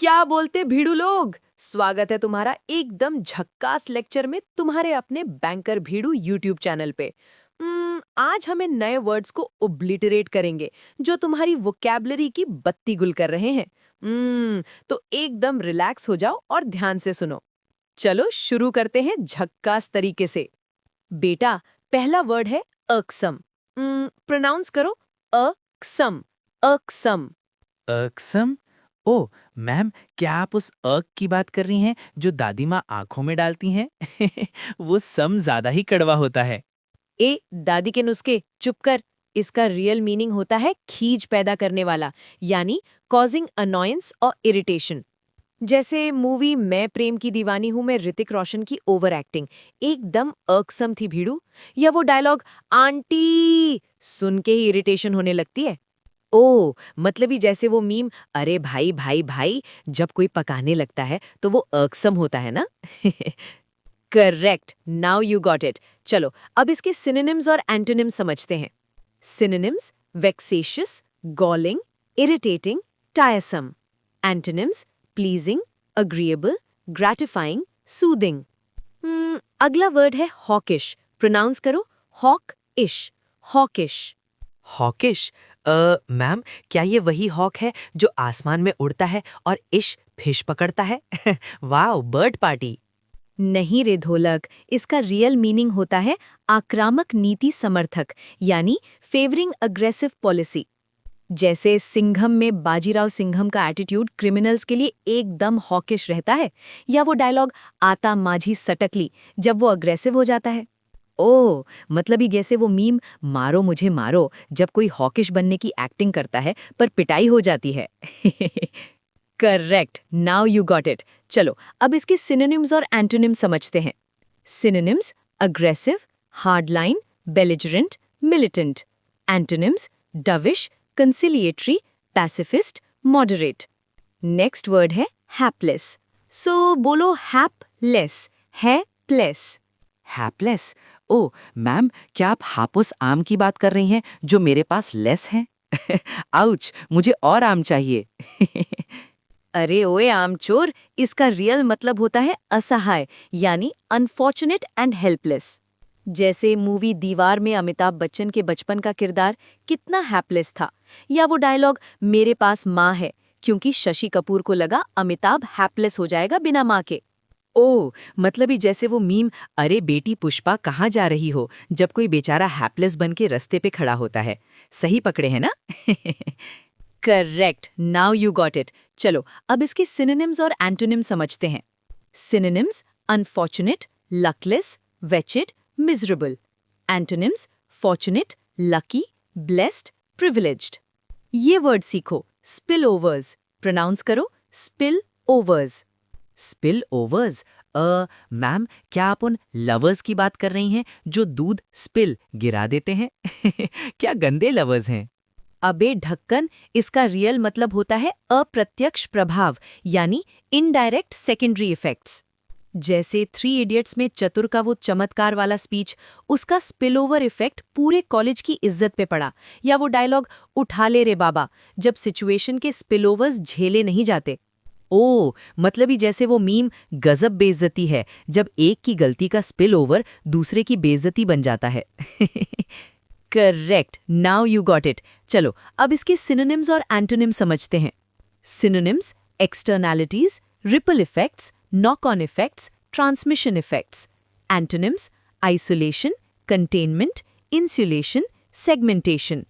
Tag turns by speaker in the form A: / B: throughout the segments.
A: क्या बोलते भीड़ू लोग। स्वागत है तुम्हारा एकदम झक्कास लेक्चर में तुम्हारे अपने बैंकर भीड़ू यूट्यूब चैनल पे। आज हमें नए वर्ड्स को ओब्लिटरेट करेंगे जो तुम्हारी वोकैबुलरी की बत्ती गुल कर रहे हैं। तो एकदम रिलैक्स हो जाओ और ध्यान से सुनो। चलो शुरू करते हैं झक्कास तरीके से। बेटा, पहला वर्ड है अक्षम। प्रोनाउंस करो अक्षम। अक्षम।
B: अक्षम। ओ मैम, क्या आप उस अक की बात कर रही हैं जो दादी माँ आंखों में डालती हैं? वो सम ज्यादा ही कड़वा होता है।
A: ए दादी के नुस्खे चुप कर। इसका रियल मीनिंग होता है खींच पैदा करने वाला, यानी कॉजिंग अनॉयंस और इरिटेशन। जैसे मूवी मैं प्रेम की दीवानी हूं में ऋतिक रोशन की ओवर एक्टिंग एकदम अकसम थी भीड़ू। या वो डायलॉग आंटी सुन के ही इरिटेशन होने लगती है। ओ मतलब ही जैसे वो मीम अरे भाई भाई भाई जब कोई पकाने लगता है तो वो अकसम होता है ना। Correct, now you got it. चलो अब इसके सिनोनिम्स और एंटोनिम्स समझते हैं। Synonyms vexatious, galling, irritating, tiresome. Antonyms pleasing, agreeable, gratifying, soothing. अगला वर्ड है हॉकिश। प्रोनाउंस करो हॉक-इश। हॉकिश।
B: हॉकिश। मैम, क्या ये वही हॉक है जो आसमान में उड़ता है और इश फिश पकड़ता है? Wow, bird party.
A: नहीं रे ढोलक, इसका रियल मीनिंग होता है आक्रामक नीति समर्थक, यानी फेवरिंग अग्रेसिव पॉलिसी। जैसे सिंघम में बाजीराव सिंघम का एटीट्यूड क्रिमिनल्स के लिए एकदम हॉकिश रहता है। या वो डायलॉग आता माझी सटकली जब वो अग्रेसिव हो जाता है। ओ मतलब ही जैसे वो मीम मारो मुझे मारो जब कोई हॉकिश बनने की एक्टिंग करता है पर पिटाई हो जाती है। Correct, now you got it. चलो अब इसके सिनोनिम्स और एंटोनिम्स समझते हैं। Synonyms aggressive, hardline, belligerent, militant. Antonyms dovish, conciliatory, pacifist, moderate. Next word है हैपलेस। सो बोलो हैपलेस, है प्लेस।
B: हैपलेस। ओ मैम, क्या आप हापुस आम की बात कर रही हैं जो मेरे पास लेस हैं? आउच, मुझे और आम चाहिए।
A: अरे ओए आमचोर, इसका रियल मतलब होता है असहाय, यानी अनफॉर्चुनेट एंड हेल्पलेस। जैसे मूवी दीवार में अमिताभ बच्चन के बचपन का किरदार कितना हैपलेस था। या वो डायलॉग मेरे पास माँ है, क्योंकि शशि कपूर को लगा अमिताभ हैपलेस हो जाएगा बिना माँ के।
B: ओ मतलब ही जैसे वो मीम अरे बेटी पुष्पा कहाँ जा रही हो जब कोई बेचारा हैपलेस बन के रास्ते पे खड़ा होता है। सही पकड़े हैं ना?
A: Correct, now you got it. चलो अब इसके सिनोनिम्स और एंटोनिम्स समझते हैं। Synonyms unfortunate, luckless, wretched, miserable. Antonyms fortunate, lucky, blessed, privileged. ये वर्ड सीखो स्पिल ओवर्स। प्रोनाउंस करो spill overs.
B: Spill overs. Ma'am, क्या आप उन लवर्स की बात कर रही हैं जो दूध स्पिल गिरा देते हैं? क्या गंदे लवर्स हैं।
A: अबे ढक्कन, इसका रियल मतलब होता है अप्रत्यक्ष प्रभाव, यानी इनडायरेक्ट सेकेंडरी इफेक्ट्स। जैसे 3 इडियट्स में चतुर का वो चमत्कार वाला स्पीच, उसका स्पिलओवर इफेक्ट पूरे कॉलेज की इज्जत पे पड़ा। या वो डायलॉग उठा ले रे बाबा जब सिचुएशन के स्पिलओवर्स झेले नहीं जाते।
B: ओ मतलब ही जैसे वो मीम गजब बेइज्जती है जब एक की गलती का स्पिल ओवर दूसरे की बेइज्जती बन जाता है।
A: Correct, now you got it. चलो अब इसके सिनोनिम्स और एंटोनिम्स समझते हैं। Synonyms externalities, ripple effects, knock on effects, transmission effects. Antonyms isolation, containment, insulation, segmentation.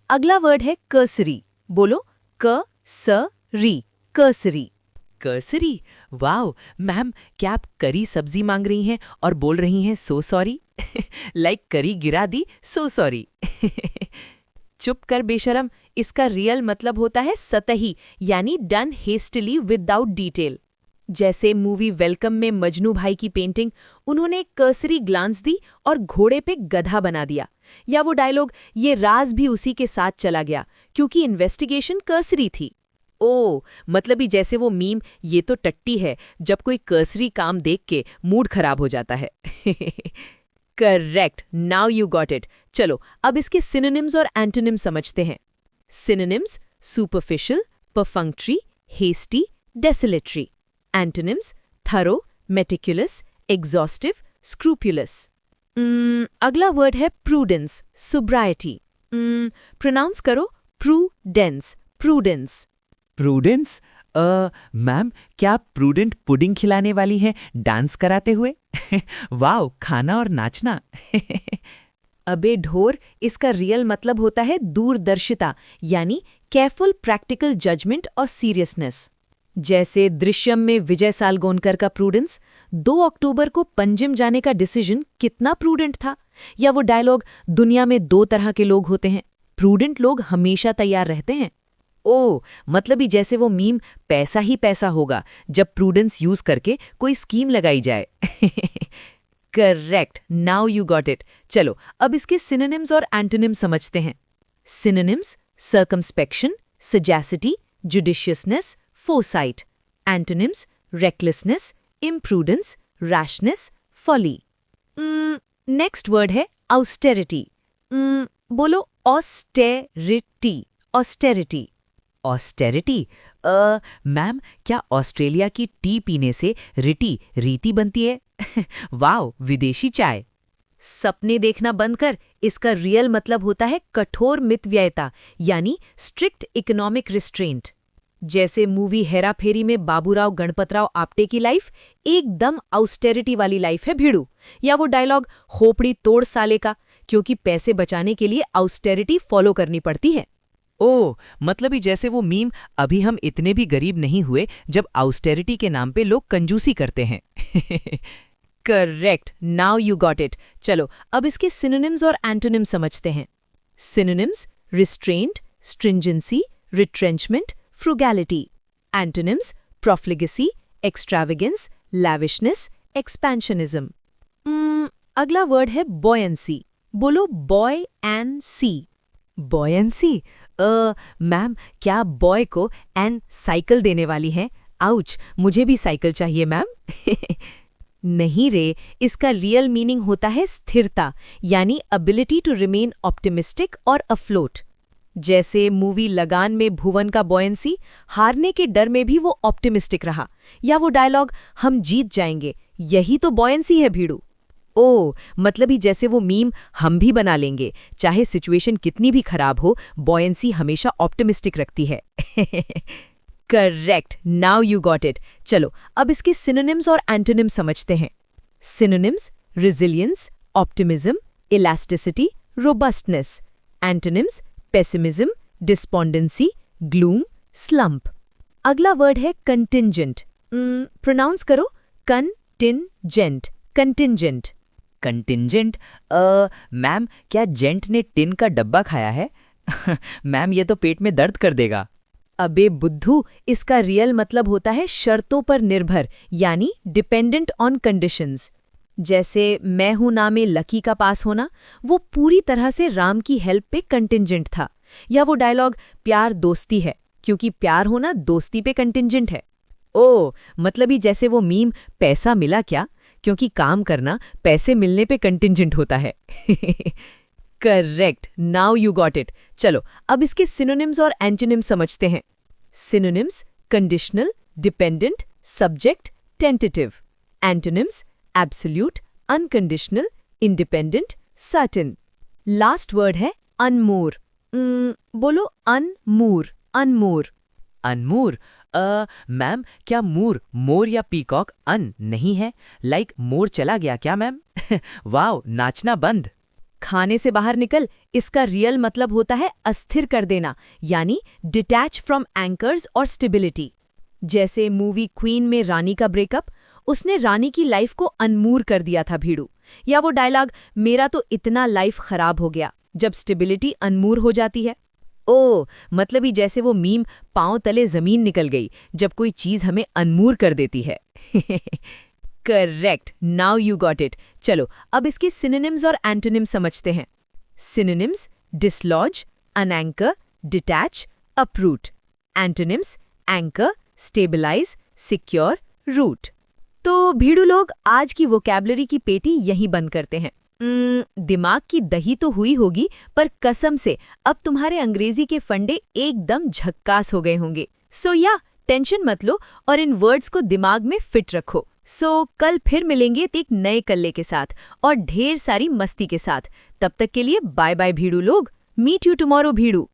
A: अगला वर्ड है कर्सरी। बोलो क स री, कर्सरी।
B: कर्सरी। वाओ मैम, क्या आप करी सब्जी मांग रही हैं और बोल रही हैं सो सॉरी? लाइक करी गिरा दी, सो सॉरी।
A: चुप कर बेशरम, इसका रियल मतलब होता है सतही, यानी डन हेस्टली विदाउट डिटेल। जैसे मूवी वेलकम में मजनू भाई की पेंटिंग, उन्होंने एक कर्सरी ग्लांस दी और घोड़े पे गधा बना दिया। या वो डायलॉग ये राज भी उसी के साथ चला गया क्योंकि इन्वेस्टिगेशन कर्सरी थी। ओ मतलब ही जैसे वो मीम ये तो टट्टी है जब कोई कर्सरी काम देख के मूड खराब हो जाता है। Correct, now you got it. चलो अब इसके सिनोनिम्स और एंटोनिम्स समझते हैं। Synonyms superficial, perfunctory, hasty, desultory. Antonyms: thorough, meticulous, exhaustive, scrupulous. अगला वर्ड है prudence, sobriety. प्रोनाउंस करो prudence, prudence.
B: प्रूडेंस? मैम, क्या आप प्रूडेंट पुडिंग खिलाने वाली हैं डांस कराते हुए? वाओ, खाना और नाचना।
A: अबे ढोर, इसका रियल मतलब होता है दूरदर्शिता, यानी केयरफुल प्रैक्टिकल जजमेंट और सीरियसनेस। जैसे दृश्यम में विजय सालगोनकर का प्रूडेंस, 2 अक्टूबर को पंजिम जाने का डिसीजन कितना प्रूडेंट था। या वो डायलॉग, दुनिया में 2 तरह के लोग होते हैं, प्रूडेंट लोग हमेशा तैयार रहते हैं। ओ, मतलब ही जैसे वो मीम, पैसा ही पैसा होगा जब प्रूडेंस यूज करके कोई स्कीम लगाई जाए। Correct, now you got it. चलो अब इसके सिनोनिम्स और एंटोनिम्स समझते हैं। Synonyms: circumspection, sagacity, judiciousness, foresight. Antonyms: recklessness, imprudence, rashness, folly. Next word है ऑस्टेरिटी. बोलो ऑस्टेरिटी, ऑस्टेरिटी.
B: ऑस्टेरिटी? मैम, क्या ऑस्ट्रेलिया की टी पीने से रीति बनती है? वाओ, विदेशी चाय।
A: सपने देखना बंद कर, इसका रियल मतलब होता है कठोर मितव्ययता, यानी स्ट्रिक्ट इकोनॉमिक रिस्ट्रेंट। जैसे मूवी हेरा फेरी में बाबूराव गणपतराव आप्टे की लाइफ एकदम ऑस्टेरिटी वाली लाइफ है भिड़ू। या वो डायलॉग, खोपड़ी तोड़ साले का, क्योंकि पैसे बचाने के लिए ऑस्टेरिटी फॉलो करनी पड़ती है।
B: ओ, मतलब ही जैसे वो मीम, अभी हम इतने भी गरीब नहीं हुए जब ऑस्टेरिटी के नाम पे लोग कंजूसी करते हैं।
A: Correct, now you got it. चलो अब इसके सिनोनिम्स और एंटोनिम्स समझते हैं। Synonyms: restraint, stringency, retrenchment, frugality. Antonyms: profligacy, extravagance, lavishness, expansionism. अगला वर्ड है बॉयंसी. बोलो boy and see.
B: Buoyancy? Ma'am, क्या बॉय को एंड साइकिल देने वाली हैं? आउच, मुझे भी साइकिल चाहिए मैम।
A: नहीं रे, इसका रियल मीनिंग होता है स्थिरता, यानी अबिलिटी टू रिमेन ऑप्टिमिस्टिक और अफ्लोट। जैसे मूवी लगान में भुवन का बॉयंसी, हारने के डर में भी वो ऑप्टिमिस्टिक रहा। या वो डायलॉग, हम जीत जाएंगे, यही तो बॉयंसी है भीड़ू। ओ, मतलब ही जैसे वो मीम, हम भी बना लेंगे, चाहे सिचुएशन कितनी भी खराब हो, बॉयंसी हमेशा ऑप्टिमिस्टिक रखती है। Correct, now you got it. चलो अब इसके सिनोनिम्स और एंटोनिम्स समझते हैं। Synonyms: resilience, optimism, elasticity, robustness. Antonyms: pessimism, despondency, gloom, slump. अगला वर्ड है कंटिंजेंट. प्रोनाउंस करो कंटिंजेंट, कंटिंजेंट.
B: कंटिंजेंट? मैम, क्या जेंट ने टिन का डब्बा खाया है? मैम, ये तो पेट में दर्द कर देगा।
A: अबे बुद्धू, इसका रियल मतलब होता है शर्तों पर निर्भर, यानी डिपेंडेंट ऑन कंडीशंस। जैसे मैं हूं ना में लकी का पास होना, वो पूरी तरह से राम की हेल्प पे कंटिंजेंट था। या वो डायलॉग, प्यार दोस्ती है, क्योंकि प्यार होना दोस्ती पे कंटिंजेंट है। ओ, मतलब ही जैसे वो मीम, पैसा मिला क्या, क्योंकि काम करना पैसे मिलने पे कंटिंजेंट होता है। Correct, now you got it. चलो अब इसके सिनोनिम्स और एंटोनिम्स समझते हैं। Synonyms: conditional, dependent, subject, tentative. Antonyms: absolute, unconditional, independent, certain. Last word है अनमोर. बोलो अनमूर, अनमोर.
B: अनमूर? मैम, क्या मोर या पीकॉक नहीं है? लाइक मोर चला गया क्या मैम? वाओ, नाचना बंद।
A: खाने से बाहर निकल, इसका रियल मतलब होता है अस्थिर कर देना, यानी डिटैच फ्रॉम एंकर्स और स्टेबिलिटी। जैसे मूवी क्वीन में रानी का ब्रेकअप, उसने रानी की लाइफ को अनमूर कर दिया था भीड़ू। या वो डायलॉग, मेरा तो इतना लाइफ खराब हो गया, जब स्टेबिलिटी अनमूर हो जाती है। ओ, मतलब ही जैसे वो मीम, पांव तले जमीन निकल गई, जब कोई चीज हमें अनमूर कर देती है। Correct, now you got it. चलो अब इसके सिनोनिम्स और एंटोनिम्स समझते हैं। Synonyms: dislodge, unanchor, detach, uproot. Antonyms: anchor, stabilise, secure, root. तो भीड़ू लोग, आज की वोकैबुलरी की पेटी यहीं बंद करते हैं। दिमाग की दही तो हुई होगी, पर कसम से अब तुम्हारे अंग्रेजी के फंडे एकदम झक्कास हो गए होंगे। सो या
C: टेंशन मत लो और इन वर्ड्स को दिमाग में फिट रखो। कल फिर मिलेंगे एक नए कल्ले के साथ और ढेर सारी मस्ती के साथ। तब तक के लिए बाय बाय भीड़ू लोग। Meet you tomorrow भीड़ू।